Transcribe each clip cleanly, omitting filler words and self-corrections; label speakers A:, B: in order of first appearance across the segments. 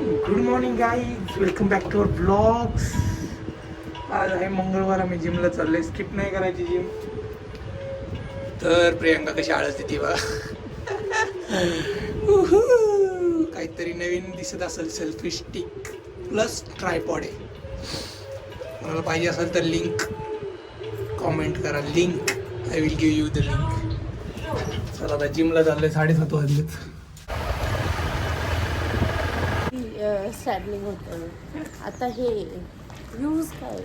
A: Good morning guys, welcome back to our blogs. आज आहे मंगळवार, आम्ही जिमला चाललोय. स्किप नाही करायची जिम. तर प्रियंका कशी आळस देते बा. काहीतरी नवीन दिसत असेल. सेल्फी स्टिक प्लस ट्रायपॉड आहे. मला पाहिजे असेल तर लिंक कॉमेंट करा. Link I will give you the link. चला आता जिमला चाललोय. 7:30 वाजलेत.
B: सॅडलिंग होतं. आता हे यूज काय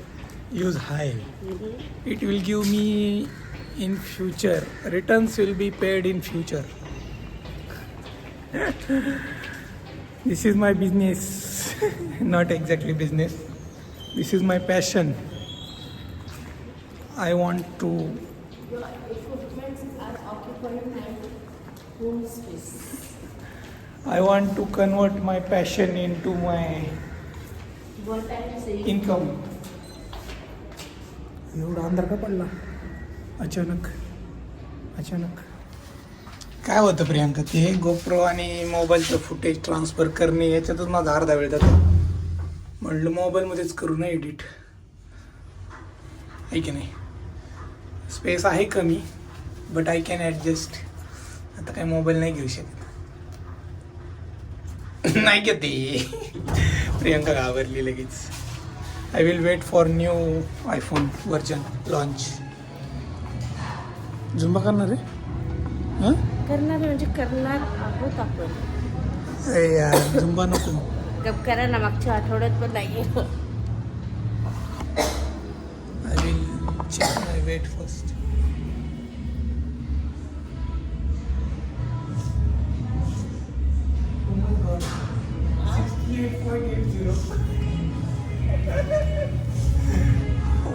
A: use high. It will give me in future. Returns will be paid in future. This is my business. Not exactly business. This is my passion. I want to
B: your equipments are occupying my home space.
A: I want to convert my passion into my
B: What I am saying.
A: income. एवढा अंधार का पडला अचानक. काय होतं प्रियांका, ते GoPro आणि मोबाईलचं फुटेज ट्रान्सफर करणे याच्यातच माझा अर्धा वेळ जातो. म्हणलं मोबाईलमध्येच करू ना एडिट, आहे की नाही. स्पेस आहे कमी, बट आय कॅन ॲडजस्ट. आता काय मोबाईल नाही घेऊ शकत. नाही घेते. प्रियांका घाबरली लगेच. I will wait for new iPhone version launch. Zumba करणार आहे. हां
B: करणार म्हणजे करणार आहोत आपण.
A: अरे यार, झुंबा नको.
B: गप करा ना, मागच्या आठवड्यात पण नाही.
A: I will check my weight first.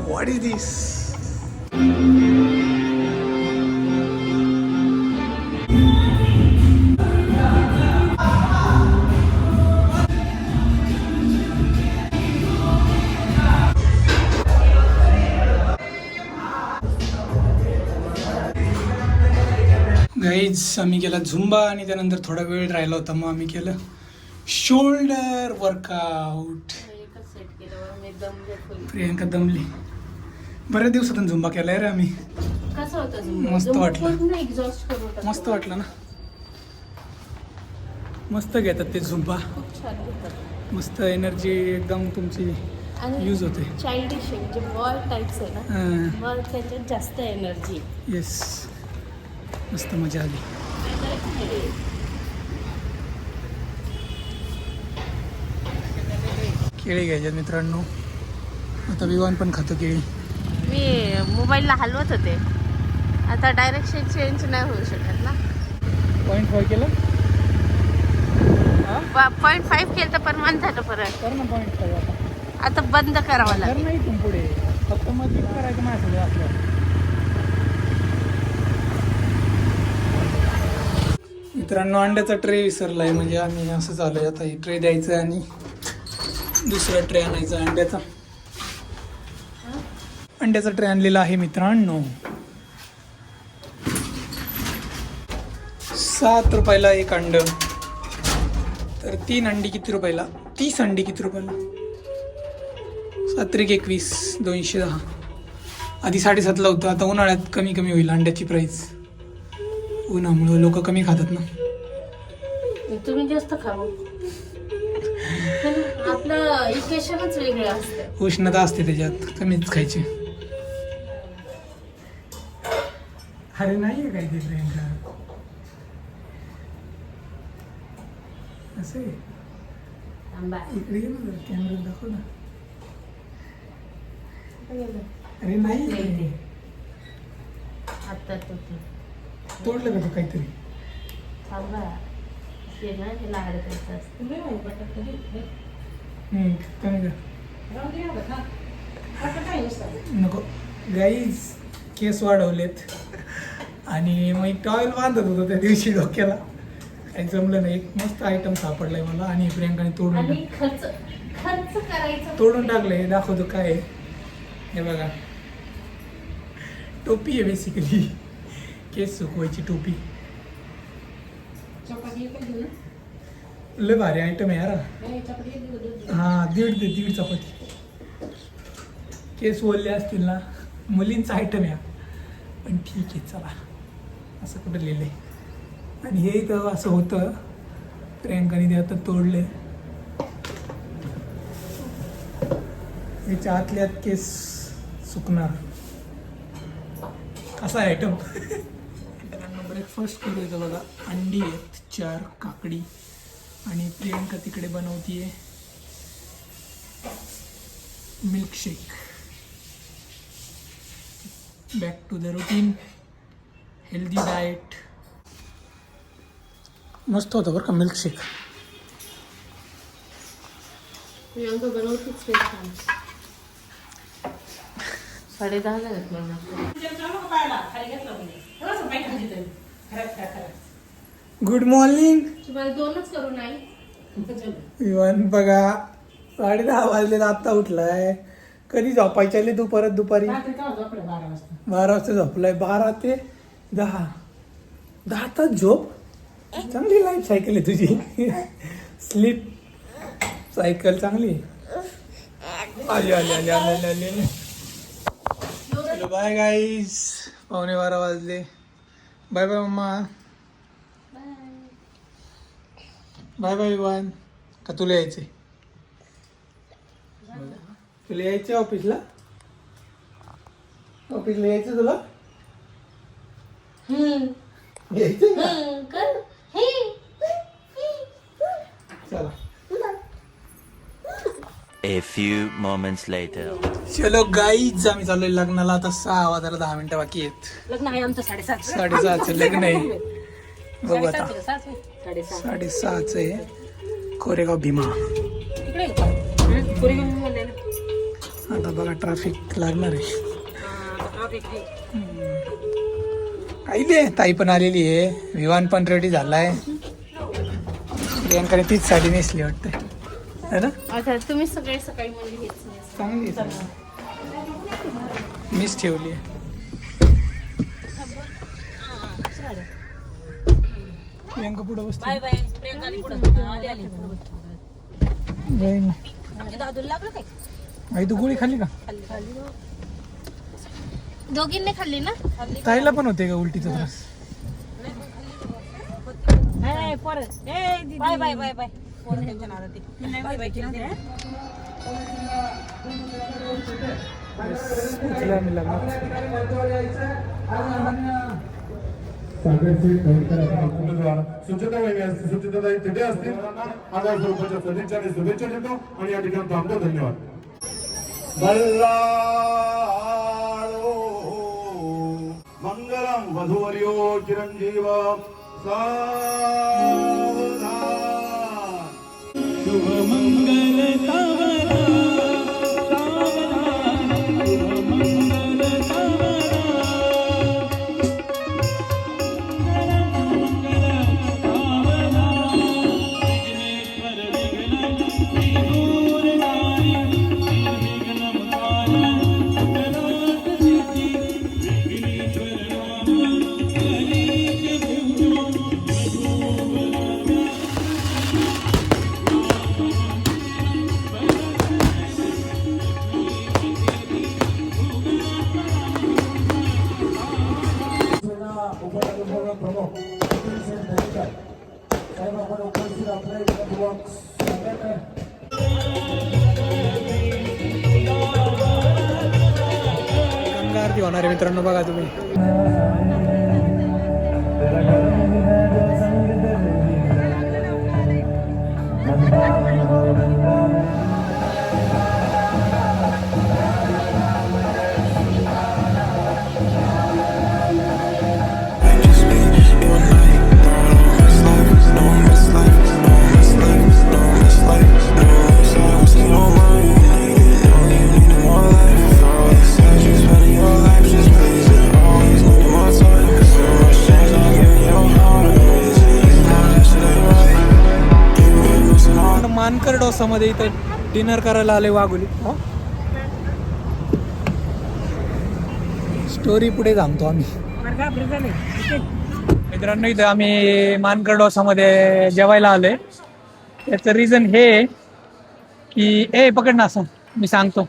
A: What is this? Guys, आम्ही केला झुंबा आणि त्यानंतर थोडा वेळ राहिला होता, मग आम्ही केलं शोल्डर वर्कआउट.
B: एकच सेट केलं, मी दमले फुल.
A: प्रियंका दमली. बऱ्याच दिवसातून झुंबा केलाय रे आम्ही.
B: कसं होतं?
A: मस्त वाटलं.
B: एक्झॉस्ट करून टाकतो.
A: मस्त वाटलं ना. मस्त घेतात ते झुंबा.
B: खूप छान होतं.
A: मस्त एनर्जी एकदम तुमची
B: आणि
A: यूज होते.
B: चाइल्डिश आहे, म्हणजे बॉल टाईप्स आहे ना, बॉल त्याच्यात जास्त एनर्जी.
A: येस, मस्त मजा आली. केळी घ्यायच्यात मित्रांनो. आता विवान पण खातो केळी.
B: मी मोबाईलला हलवत होते. आता डायरेक्शन चेंज नाही होऊ शकत ना.
A: 0.5 केलं.
B: 0.5 केलं तर पण मन झालं परत.
A: कर ना 0.5.
B: आता बंद करावं
A: कर
B: लागेल.
A: नाही इथून पुढे, फक्त मग किती करायचं माझ्यासोबत असलं. मित्रांनो, अंड्याचा ट्रे विसरलाय. म्हणजे आम्ही असं चालू आता ही ट्रे द्यायचं आणि दुसरा ट्रे आणायचा अंड्याचा. अंड्याचा ट्रे आणलेला आहे मित्रांनो. 7 रुपयाला एक अंड. तर 3 अंडी किती रुपयाला? 30 अंडी किती रुपयाला? 7 × 21 210. आधी 7.5ला होतं, आता उन्हाळ्यात कमी कमी होईल अंड्याची प्राईस. उन्हामुळं लोक कमी खातात ना.
B: तुम्ही जास्त खाऊ. आपलं इक्वेशनच वेगळं असतं.
A: उष्णता असते त्याच्यात, कमीच खायचे. अरे नाही काय ते प्रियंका, असं इकडे ये ना, कॅमेरा दाखव ना. अरे नाही,
B: आता
A: तोडलं का तू काहीतरी?
B: थांबा, हे ना हे लाडायचं असतं.
A: कमी नको. गाईज, केस वाढवलेत आणि मग एक टॉवेल बांधत होतो त्या दिवशी डोक्याला. काही जमलं नाही. एक मस्त आयटम सापडलाय मला आणि प्रियंकाने
B: खर्च करायचं
A: तोडून टाकलंय. हे दाखवतो काय आहे. हे बघा, टोपी आहे बेसिकली. केस सुकवायची टोपी. लय भारी आयटम आहे यार. हा दीड चपाती. केस ओले असतील ना, मुलींचा आयटम आहे पण ठीक आहे चला. असं कुठं लिहिलंय. आणि हे इथं असं होतं, प्रियंकाने ते आता तोडले. याच्या आतल्यात केस सुकणार असा आयटम. ब्रेकफास्ट करू येतं बघा. अंडी आहेत 4, काकडी, आणि प्रियंका तिकडे बनवतीये milkshake. Back to the routine, healthy diet. मस्त होतं बरं का मिल्कशेक.
B: प्रियंका बनवतीच नाही छान. 10:30 झालेत मला.
A: Good morning.
B: तुम्हाला 2च करू नाही.
A: इवन बघा 10:30 वाजले, आत्ता उठलाय. कधी झोपायच्या तू परत दुपारी 12 वाजता झोपलाय. 12 ते 10 तास झोप. चांगली लाईफ सायकल आहे तुझी. स्लीप सायकल चांगली आहे. आली आली आली आली आली आली. चलो बाय गाईज. 11:15 वाजले. Bye bye mumma. Bye bye Ivaan. का तुला यायचे? तुला यायचे ऑफिसला? ऑफिसला यायचं तुला? यायचं का? चला.
C: A few moments later.
A: चलो गाईज, आम्ही चाललोय लग्नाला. आता 6 वाजायला 10 मिनिटं बाकी आहेत.
B: लग्न आहे आमचं 7:30.
A: 6:30 लग्न आहे. बघू आता 6:30 आहे. कोरेगाव भीमा. आता बघा ट्रॅफिक लागणार आहे. आईले ताई पण आलेली आहे. विमान पण रेडी झालाय. प्रियंकाने तीच साडी नेसली वाटते है ना?
B: अच्छा, तुम्ही सगळे सकाळी म्हणजे हेच नाही.
A: चांगली आहे. मीच ठेवली आहे. प्रियंका पुढे बसते.
B: Bye bye. प्रियंका पुढे आली आली. दादूला लागलं काय?
A: आई तू गोळी खाल्ली का?
B: दोघींनी खाल्ली ना?
A: ताईला पण होते का उलटीचा त्रास?
B: Bye bye bye bye.
A: उचला मी लग्नात.
D: स्वच्छताताई तिथे असतील. आगामी स्वरूपाच्या सदिच्छा आणि शुभेच्छा देतो आणि या ठिकाणी थांबतो. धन्यवाद. मंगलम वधूवर्यो चिरंजीव सावधान. शुभ मंगल सावधान.
A: गंगा आरती होणार आहे मित्रांनो, बघा तुम्ही. मानकर डोसामध्ये इथं डिनर करायला आले वाघोली. स्टोरी पुढे सांगतो आम्ही. मित्रांनो, इथं आम्ही मानकर डोसामध्ये जेवायला आलोय. याचं रिझन हे आहे की पकड ना असं मी सांगतो.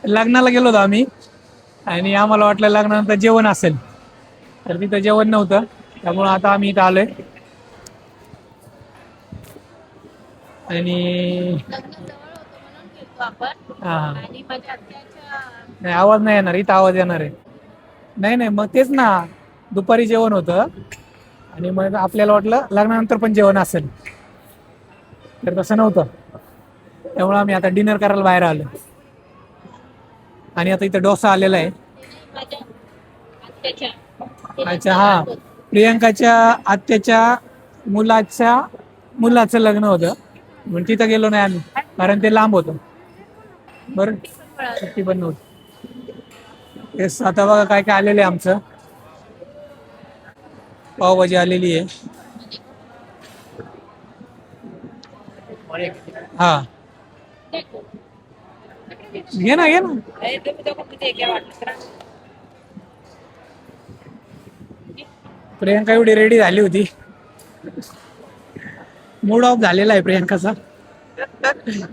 A: लग्नाला गेलो होतो आम्ही आणि आम्हाला वाटलं लग्नानंतर जेवण असेल, तर तिथं जेवण नव्हतं. त्यामुळं आता आम्ही इथं आलोय आणि हा नाही आवाज नाही येणार, इथं आवाज येणार आहे. नाही नाही मग तेच ना, दुपारी जेवण होतं आणि मग आपल्याला वाटलं लग्नानंतर पण जेवण असेल, तर तसं नव्हतं. त्यामुळे आम्ही आता डिनर करायला बाहेर आलो आणि आता इथं डोसा आलेला आहे. अच्छा हा, प्रियंकाच्या आत्याच्या मुलाचं लग्न होतं म्हणून तिथं गेलो नाही आम्ही, कारण ते लांब होतं. बरं सुट्टी पण नव्हती. तेच आता बघा काय काय आलेलं आहे आमचं. पावभाजी आलेली आहे. हा घे ना घे ना. प्रियंका एवढी रेडी झाली होती, मूड ऑफ झालेला आहे प्रियंकाचा.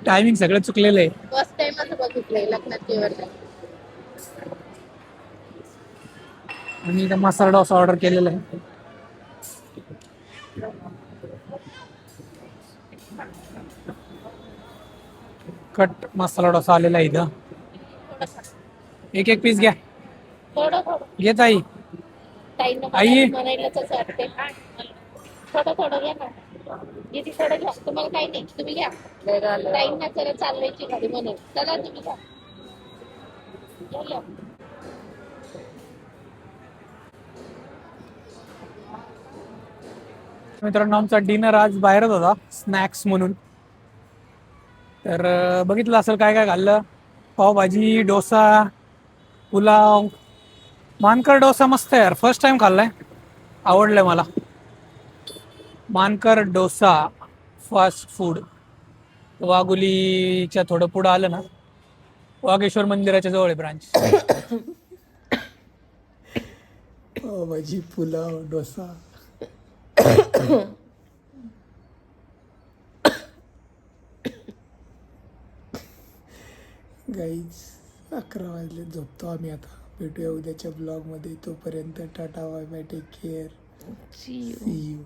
A: टायमिंग सगळं चुकलेलं आहे.
B: फर्स्ट टाइमच बघितलंय लग्नात जेवण.
A: आणि इथं मसाला डोसा ऑर्डर केलेला आहे. कट मसाला डोसा आलेला आहे इथं. एक एक पीस घ्या.
B: थोडं थोडं
A: घे ताई.
B: ताईंना
A: आई.
B: म्हणायलाच असं वाटते. थोडं थोडं घ्या ना. किती थोडं घ्या, तुम्हाला काही नाही, तुम्ही घ्या. ताईंना जरा चालवायची गाडी म्हणून, चला तुम्ही घ्या. घ्या.
A: मित्रांनो आमचा डिनर आज बाहेरच होता, स्नॅक्स म्हणून. तर बघितलं असेल काय काय खाल्लं. पावभाजी, डोसा, पुलाव. मानकर डोसा मस्त आहे यार, फर्स्ट टाइम खाल्लाय, आवडलंय मला. Mankar dosa fast food. वाघोलीच्या थोडं पुढं आलं ना, वाघेश्वर मंदिराच्या जवळ आहे ब्रांच. पावभाजी, पुलाव, डोसा. गाईज 11 वाजले, झोपतो आम्ही आता. भेटूया उद्याच्या ब्लॉगमध्ये. तोपर्यंत टाटा, bye bye, take care, see you.